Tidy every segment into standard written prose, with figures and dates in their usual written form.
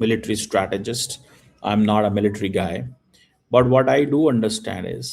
military strategist, I'm not a military guy, but what I do understand is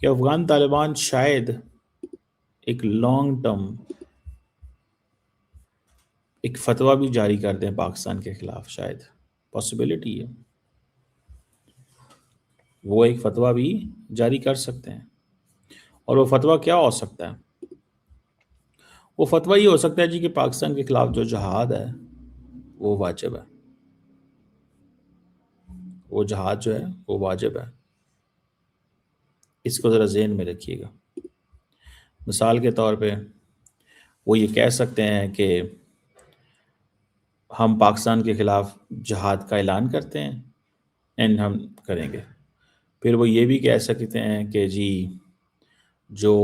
کہ افغان طالبان شاید ایک long term ایک فتویٰ بھی جاری کر دیں پاکستان کے خلاف، شاید پاسبلٹی ہے، وہ ایک فتویٰ بھی جاری کر سکتے ہیں۔ اور وہ فتویٰ کیا ہو سکتا ہے؟ وہ فتویٰ یہ ہو سکتا ہے جی کہ پاکستان کے خلاف جو جہاد ہے وہ واجب ہے، وہ جہاد جو ہے وہ واجب ہے، اس کو ذرا ذہن میں رکھیے گا۔ مثال کے طور پہ وہ یہ کہہ سکتے ہیں کہ ہم پاکستان کے خلاف جہاد کا اعلان کرتے ہیں اینڈ ہم کریں گے۔ پھر وہ یہ بھی کہہ سکتے ہیں کہ جی جو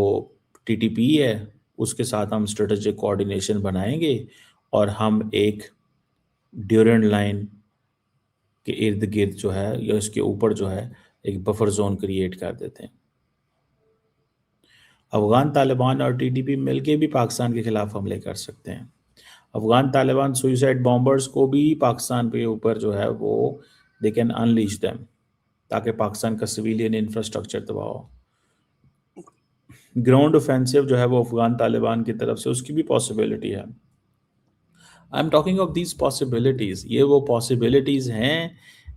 ٹی ٹی پی ہے اس کے ساتھ ہم اسٹریٹجک کوآرڈینیشن بنائیں گے اور ہم ایک ڈیورنٹ لائن کے ارد گرد جو ہے یا اس کے اوپر جو ہے ایک بفر زون کریٹ کر دیتے ہیں۔ افغان طالبان اور ٹی ٹی پی مل کے بھی پاکستان کے خلاف حملے کر سکتے ہیں۔ افغان طالبان سوئسائڈ بامبرز کو بھی پاکستان پہ اوپر جو ہے وہ دے کین انلیش دیم، تاکہ پاکستان کا سویلین انفراسٹرکچر تباہ ہو۔ گراؤنڈ اوفینسو جو ہے وہ افغان طالبان کی طرف سے اس کی بھی پاسبلٹی ہے۔ I am talking of these possibilities, یہ وہ پاسبلٹیز ہیں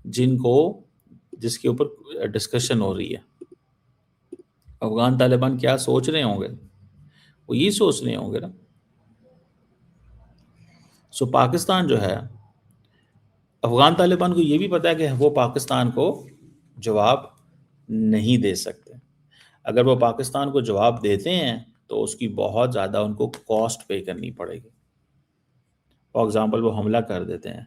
جس کے اوپر ڈسکشن ہو رہی ہے۔ افغان طالبان کیا سوچ رہے ہوں گے؟ وہ یہ سوچ رہے ہوں گے نا۔ سو پاکستان جو ہے، افغان طالبان کو یہ بھی پتا ہے کہ وہ پاکستان کو جواب نہیں دے سکتے۔ اگر وہ پاکستان کو جواب دیتے ہیں تو اس کی بہت زیادہ ان کو کاسٹ پے کرنی پڑے گی۔ فار ایگزامپل وہ حملہ کر دیتے ہیں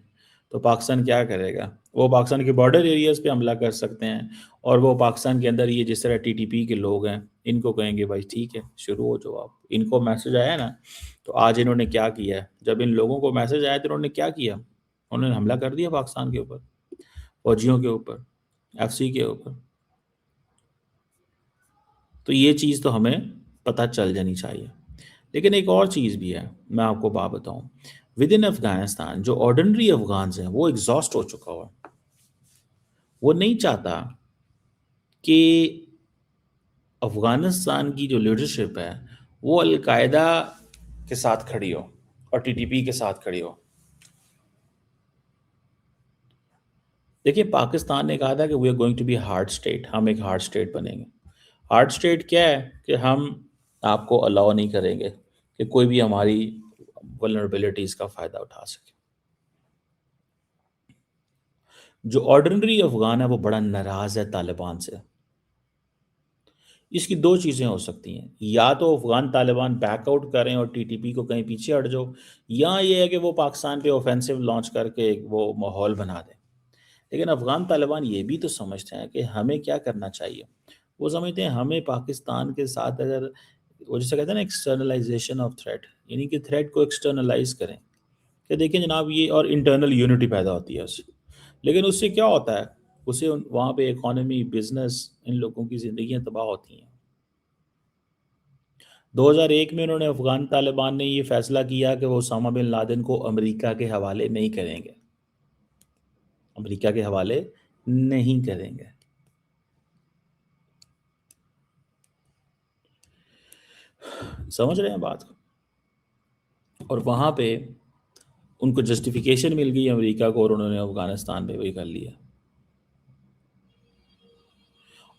تو پاکستان کیا کرے گا؟ وہ پاکستان کے بارڈر ایریاز پہ حملہ کر سکتے ہیں، اور وہ پاکستان کے اندر یہ جس طرح ٹی ٹی پی کے لوگ ہیں ان کو کہیں گے بھائی ٹھیک ہے شروع ہو جاؤ۔ آپ ان کو میسج آیا نا، تو آج انہوں نے کیا کیا ہے، جب ان لوگوں کو میسج آیا تو انہوں نے کیا کیا، انہوں نے حملہ کر دیا پاکستان کے اوپر، فوجیوں کے اوپر، ایف سی کے اوپر۔ تو یہ چیز تو ہمیں پتہ چل جانی چاہیے۔ لیکن ایک اور چیز بھی ہے، میں آپ کو بات بتاؤں، ود ان افغانستان جو آرڈنری افغانز ہیں وہ ایگزاسٹ ہو چکا ہوا، وہ نہیں چاہتا کہ افغانستان کی جو لیڈرشپ ہے وہ القاعدہ کے ساتھ کھڑی ہو اور ٹی ٹی پی کے ساتھ کھڑی ہو۔ دیکھیں پاکستان نے کہا تھا کہ we are going to be hard state, ہم ایک ہارڈ اسٹیٹ بنیں گے۔ ہارڈ اسٹیٹ کیا ہے کہ ہم آپ کو الاؤ نہیں کریں گے کہ کوئی بھی ہماری ولنریبلٹیز کا فائدہ اٹھا سکے۔ جو آرڈنری افغان ہے وہ بڑا ناراض ہے طالبان سے۔ اس کی دو چیزیں ہو سکتی ہیں، یا تو افغان طالبان بیک آؤٹ کریں اور ٹی ٹی پی کو کہیں پیچھے ہٹ جاؤ، یا یہ ہے کہ وہ پاکستان پہ اوفینسو لانچ کر کے وہ ماحول بنا دیں۔ لیکن افغان طالبان یہ بھی تو سمجھتے ہیں کہ ہمیں کیا کرنا چاہیے۔ وہ سمجھتے ہیں ہمیں پاکستان کے ساتھ اگر وہ جسے کہتے ہیں نا ایکسٹرنلائزیشن آف تھریٹ، یعنی کہ تھریٹ کو ایکسٹرنلائز کریں کہ دیکھیں جناب یہ، اور انٹرنل یونٹی پیدا ہوتی ہے اس سے۔ لیکن اس سے کیا ہوتا ہے، اسے وہاں پہ اکانومی، بزنس، ان لوگوں کی زندگیاں تباہ ہوتی ہیں۔ 2001 میں انہوں نے افغان طالبان نے یہ فیصلہ کیا کہ وہ اسامہ بن لادن کو امریکہ کے حوالے نہیں کریں گے، امریکہ کے حوالے نہیں کریں گے۔ سمجھ رہے ہیں بات کو؟ اور وہاں پہ ان کو جسٹیفیکیشن مل گئی امریکہ کو، اور انہوں نے افغانستان پہ وہی کر لیا۔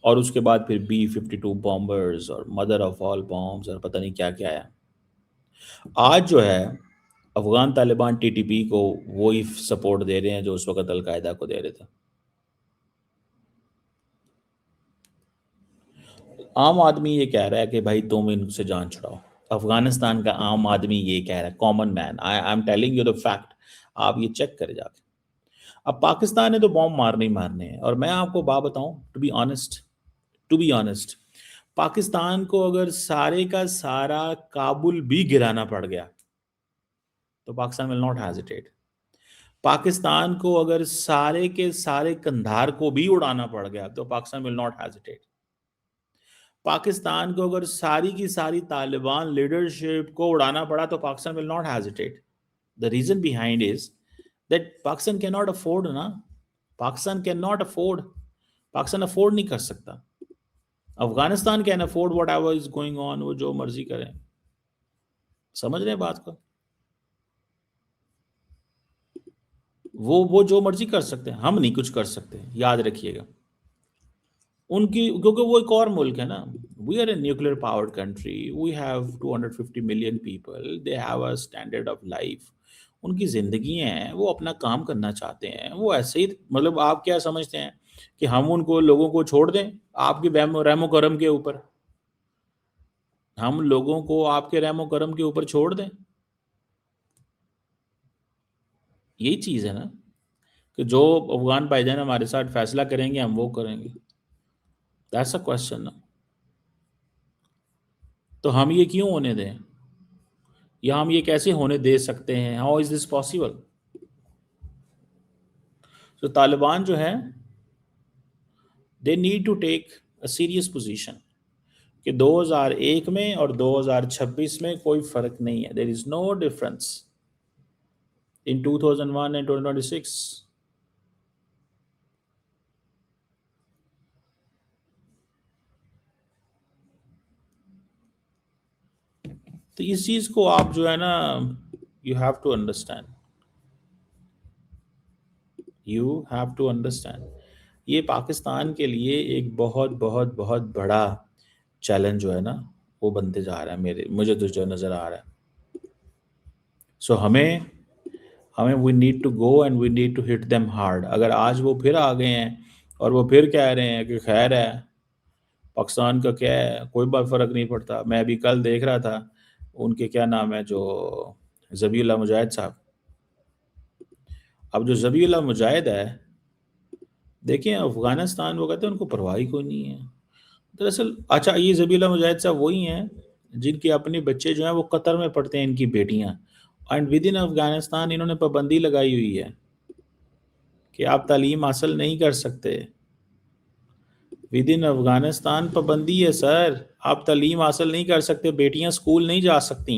اور اس کے بعد پھر B-52 بامبرز اور مدر آف آل بامبز اور پتہ نہیں کیا کیا ہے۔ آج جو ہے Afghan Taliban T T P کو وہی سپورٹ دے رہے ہیں جو اس وقت القاعدہ کو دے رہے تھے۔ عام آدمی یہ کہہ رہا ہے کہ بھائی تم ان سے جان چھڑاؤ۔ افغانستان کا عام آدمی یہ کہہ رہا ہے، common man, I am telling you the fact, آپ یہ چیک کرے جا کے۔ اب پاکستان نے تو بام مارنے ہی مارنے ہیں، اور میں آپ کو بات بتاؤں، ٹو بی آنےسٹ، پاکستان کو اگر سارے کا سارا کابل بھی گرانا پڑ گیا تو Pakistan will not hesitate۔ Pakistan کو اگر سارے کے سارے کندھار کو بھی اڑانا پڑ گیا تو Pakistan will not hesitate۔ Pakistan کو اگر ساری کی ساری طالبان لیڈرشپ کو اڑانا پڑا تو Pakistan will not hesitate۔ The reason behind is that Pakistan cannot afford نا، Pakistan cannot afford، Pakistan afford نہیں کر سکتا۔ Afghanistan can afford what ever is going on, وہ جو مرضی کریں. سمجھ رہے ہیں بات کو؟ وہ جو مرضی کر سکتے ہیں، ہم نہیں کچھ کر سکتے، یاد رکھیے گا. ان کی کیونکہ وہ ایک اور ملک ہے نا. We are a nuclear powered country, we have 250 million people, they have a standard of life. ان کی زندگیاں ہیں، وہ اپنا کام کرنا چاہتے ہیں. وہ ایسے ہی مطلب آپ کیا سمجھتے ہیں کہ ہم ان کو لوگوں کو چھوڑ دیں آپ کے رحم و کرم کے اوپر؟ ہم لوگوں کو آپ کے رحم و کرم کے اوپر چھوڑ دیں؟ یہی چیز ہے نا کہ جو افغان بھائی جان ہمارے ساتھ فیصلہ کریں گے ہم وہ کریں گے. دیٹس اے کوشچن نا. تو ہم یہ کیوں ہونے دیں، یا ہم یہ کیسے ہونے دے سکتے ہیں؟ How is this possible? تو طالبان جو ہے they need to take a serious position کہ 2001 میں اور 2026 میں کوئی فرق نہیں ہے. There is no difference in 2001 and 2026. تو اس چیز کو آپ جو ہے نا you have to understand, you have to understand. یہ پاکستان کے لیے ایک بہت بہت بہت بڑا چیلنج جو ہے نا وہ بنتے جا رہا ہے. مجھے تو جو نظر آ رہا ہے. سو ہمیں we need to go and we need to hit them hard. اگر آج وہ پھر آ گئے ہیں اور وہ پھر کہہ رہے ہیں کہ خیر ہے پاکستان کا کیا ہے، کوئی بات فرق نہیں پڑتا. میں ابھی کل دیکھ رہا تھا ان کے کیا نام ہے جو ذبیح اللہ مجاہد صاحب. اب جو ذبیح اللہ مجاہد ہے دیکھیں افغانستان، وہ کہتے ہیں ان کو پرواہ ہی کوئی نہیں ہے. دراصل اچھا یہ ذبیح اللہ مجاہد صاحب وہی ہیں جن کے اپنے بچے جو ہیں وہ قطر میں پڑھتے ہیں، ان کی بیٹیاں. اینڈ ود ان افغانستان انہوں نے پابندی لگائی ہوئی ہے کہ آپ تعلیم حاصل نہیں کر سکتے. ود ان افغانستان پابندی ہے سر، آپ تعلیم حاصل نہیں کر سکتے، بیٹیاں اسکول نہیں جا سکتی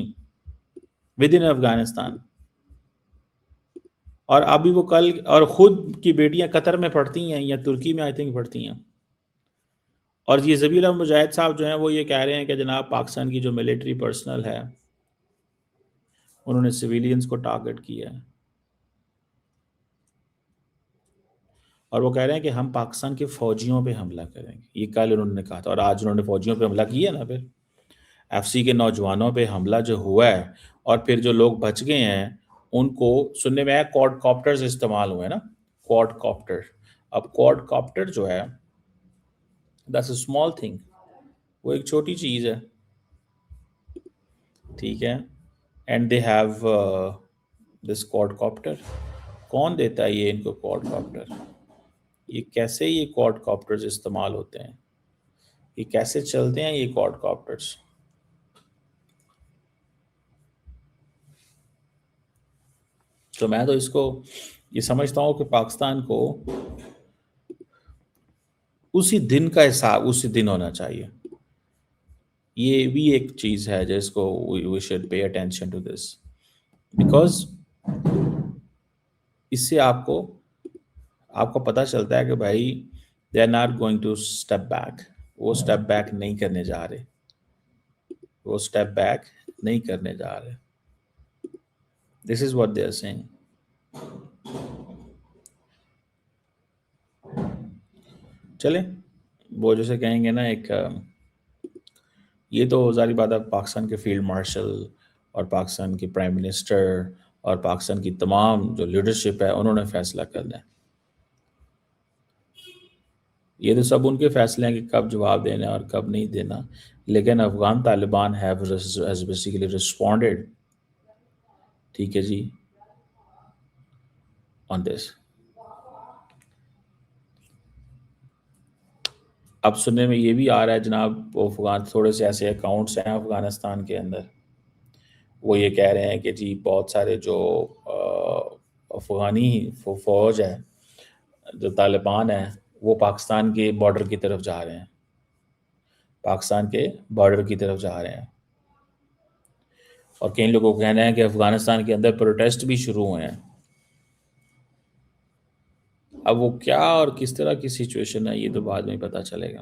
ود ان افغانستان. اور ابھی وہ کل اور خود کی بیٹیاں قطر میں پڑھتی ہیں یا ترکی میں آئی تھنک پڑھتی ہیں. اور یہ ذبیح اللہ مجاہد صاحب جو ہیں وہ یہ کہہ رہے ہیں کہ جناب پاکستان کی جو ملٹری پرسنل ہے انہوں نے سویلینز کو ٹارگٹ کیا ہے. اور وہ کہہ رہے ہیں کہ ہم پاکستان کے فوجیوں پہ حملہ کریں گے. یہ کل انہوں نے کہا تھا، اور آج انہوں نے فوجیوں پہ حملہ کیا نا. پھر ایف سی کے نوجوانوں پہ حملہ جو ہوا ہے اور پھر جو لوگ بچ گئے ہیں ان کو سننے میں آیا کوڈ کاپٹرز استعمال ہوئے نا. Quadcopter. اب کوڈ کاپٹر جو ہے دیٹس اے اسمال تھنگ، وہ ایک چھوٹی چیز ہے، ٹھیک ہے. And they have this quadcopter. کون دیتا ہے یہ ان کو کوڈ کاپٹر؟ یہ کیسے یہ کوڈ کاپٹرز استعمال ہوتے ہیں؟ یہ کیسے چلتے ہیں یہ کوڈ کاپٹرز؟ تو میں تو اس کو یہ سمجھتا ہوں کہ پاکستان کو اسی دن کا حساب اسی دن ہونا چاہیے. یہ بھی ایک چیز ہے جس کو we should pay attention to this, because اس سے آپ کو پتہ چلتا ہے کہ بھائی they are not going to step back. وہ اسٹیپ بیک نہیں کرنے جا رہے، وہ اسٹیپ بیک نہیں کرنے جا رہے. This is what they are seeing. چلیں وہ جیسے کہیں گے نا ایک یہ تو ظاہری بات ہے پاکستان کے فیلڈ مارشل اور پاکستان کے پرائم منسٹر اور پاکستان کی تمام جو لیڈرشپ ہے انہوں نے فیصلہ کرنا ہے. یہ تو سب ان کے فیصلے ہیں کہ کب جواب دینا اور کب نہیں دینا. لیکن Afghan Taliban has basically responded, ٹھیک ہے جی، آن دس. اب سننے میں یہ بھی آ رہا ہے جناب افغان تھوڑے سے ایسے اکاؤنٹس ہیں افغانستان کے اندر، وہ یہ کہہ رہے ہیں کہ جی بہت سارے جو افغانی فوج ہے جو طالبان ہیں وہ پاکستان کے بارڈر کی طرف جا رہے ہیں، پاکستان کے بارڈر کی طرف جا رہے ہیں. اور کئی لوگوں کو کہنا ہے کہ افغانستان کے اندر پروٹیسٹ بھی شروع ہوئے ہیں. اب وہ کیا اور کس طرح کی سچویشن ہے یہ تو بعد میں پتہ چلے گا.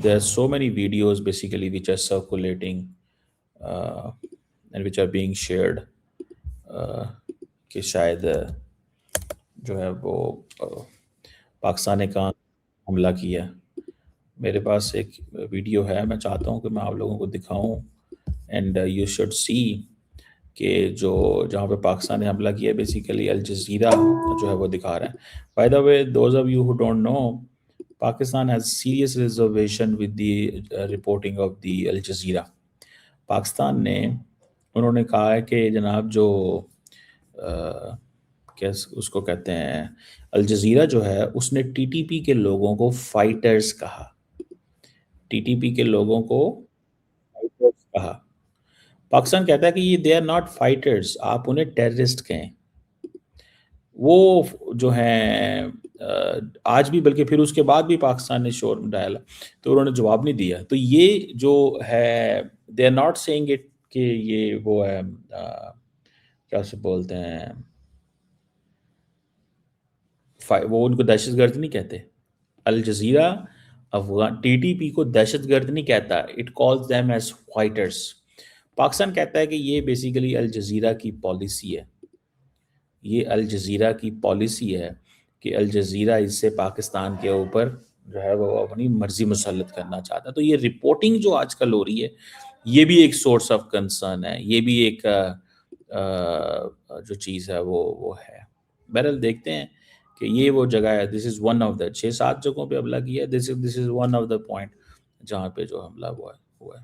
there are so many videos basically which are circulating uh, and which are being shared uh, کہ شاید جو ہے وہ پاکستان نے کہاں حملہ کیا۔ میرے پاس ایک ویڈیو ہے، میں چاہتا ہوں کہ میں آپ لوگوں کو دکھاؤں، اینڈ یو شوڈ سی کہ جو جہاں پہ پاکستان نے حملہ کیا بیسیکلی الجزیرہ جو ہے وہ دکھا رہا ہے۔ By the way those of you who don't know, Pakistan has serious reservation with the reporting of the Al Jazeera. Pakistan نے انہوں نے کہا ہے کہ جناب جو کیا اس کو کہتے ہیں، الجزیرہ جو ہے اس نے ٹی ٹی پی کے لوگوں کو فائٹرز کہا، ٹی ٹی پی کے لوگوں کو فائٹرز کہا۔ پاکستان کہتا ہے کہ یہ دے آر ناٹ فائٹرز، آپ انہیں ٹیررسٹ کہیں۔ وہ جو ہیں آج بھی، بلکہ پھر اس کے بعد بھی پاکستان نے شور ڈالا تو انہوں نے جواب نہیں دیا۔ تو یہ جو ہے they are not seeing it کہ یہ وہ ہے کیا سے بولتے ہیں، وہ ان کو دہشت گرد نہیں کہتے۔ Al Jazeera Afghan T T P کو دہشت گرد نہیں کہتا، it calls them as fighters. Pakistan کہتا ہے کہ یہ بیسیکلی الجزیرہ کی پالیسی ہے، یہ الجزیرہ کی پالیسی ہے کہ الجزیرہ اس سے پاکستان کے اوپر جو ہے وہ اپنی مرضی مسلط کرنا چاہتا ہے۔ تو یہ رپورٹنگ جو آج کل ہو رہی ہے یہ بھی ایک سورس آف کنسرن ہے، یہ بھی ایک جو چیز ہے وہ ہے۔ بہرحال دیکھتے ہیں کہ یہ وہ جگہ ہے، دس از ون آف دا 6-7 جگہوں پہ حملہ کیا ہے، this is one of the point جہاں پہ جو حملہ ہوا ہے۔